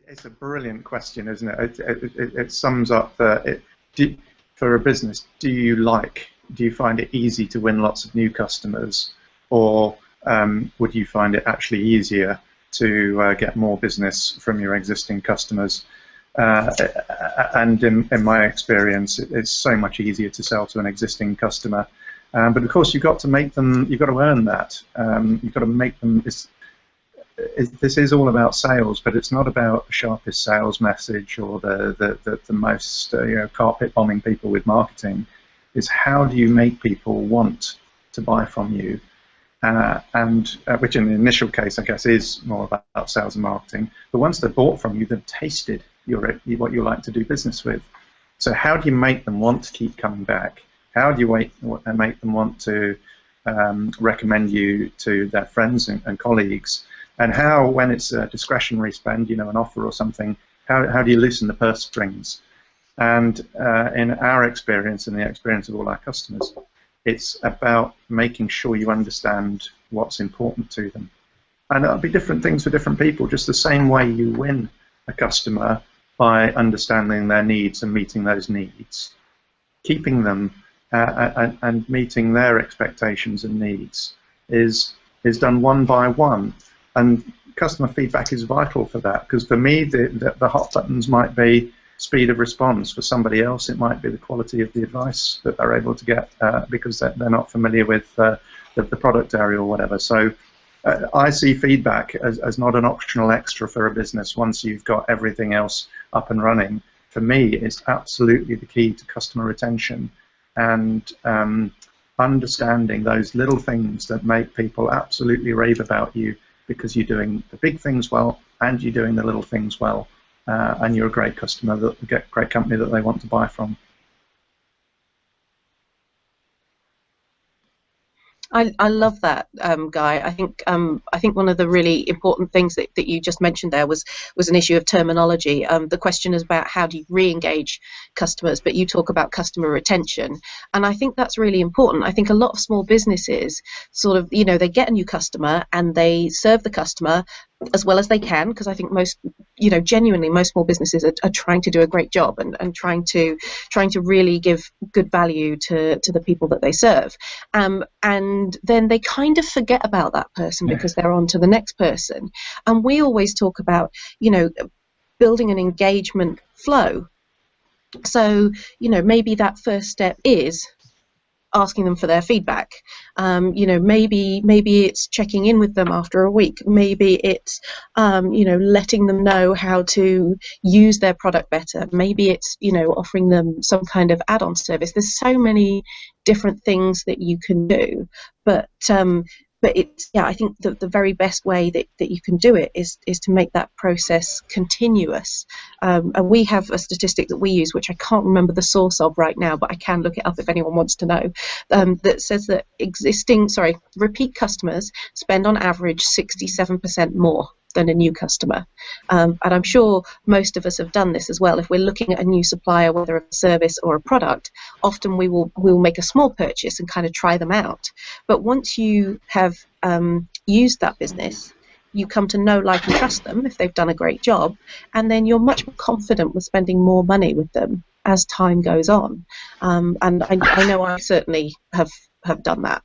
It's a brilliant question, isn't it? It sums up for a business. Do you find it easy to win lots of new customers, or would you find it actually easier to get more business from your existing customers? And in my experience, it's so much easier to sell to an existing customer. But of course, you've got to make them. You've got to earn that. You've got to make them. This is all about sales, but it's not about the sharpest sales message or the most carpet bombing people with marketing. It's how do you make people want to buy from you, which in the initial case, I guess, is more about sales and marketing. But once they're bought from you, they've tasted what you like to do business with. So how do you make them want to keep coming back? How do you make them want to recommend you to their friends and colleagues? And how, when it's a discretionary spend, an offer or something, how do you loosen the purse strings? And in our experience and the experience of all our customers, it's about making sure you understand what's important to them. And it'll be different things for different people, just the same way you win a customer by understanding their needs and meeting those needs. Keeping them and meeting their expectations and needs is done one by one. And customer feedback is vital for that, because for me, the hot buttons might be speed of response. For somebody else, it might be the quality of the advice that they're able to get because they're not familiar with the product area or whatever. So I see feedback as not an optional extra for a business once you've got everything else up and running. For me, it's absolutely the key to customer retention and understanding those little things that make people absolutely rave about you, because you're doing the big things well and you're doing the little things well, and you're a great customer, great company that they want to buy from. I love that, Guy. I think one of the really important things that you just mentioned there was an issue of terminology. The question is about how do you re-engage customers, but you talk about customer retention, and I think that's really important. I think a lot of small businesses sort of, they get a new customer and they serve the customer as well as they can, because I think most, genuinely most small businesses are trying to do a great job and trying to really give good value to the people that they serve, and then they kind of forget about that person because they're on to the next person. And we always talk about building an engagement flow. So maybe that first step is asking them for their feedback. Maybe it's checking in with them after a week. Maybe it's letting them know how to use their product better. Maybe it's offering them some kind of add-on service. There's so many different things that you can do, but it's, I think the very best way that you can do it is to make that process continuous. And we have a statistic that we use, which I can't remember the source of right now, but I can look it up if anyone wants to know, that says that repeat customers spend on average 67% more than a new customer. And I'm sure most of us have done this as well. If we're looking at a new supplier, whether a service or a product, often we'll make a small purchase and kind of try them out. But once you have used that business, you come to know, like, and trust them if they've done a great job, and then you're much more confident with spending more money with them as time goes on. And I know I certainly have done that.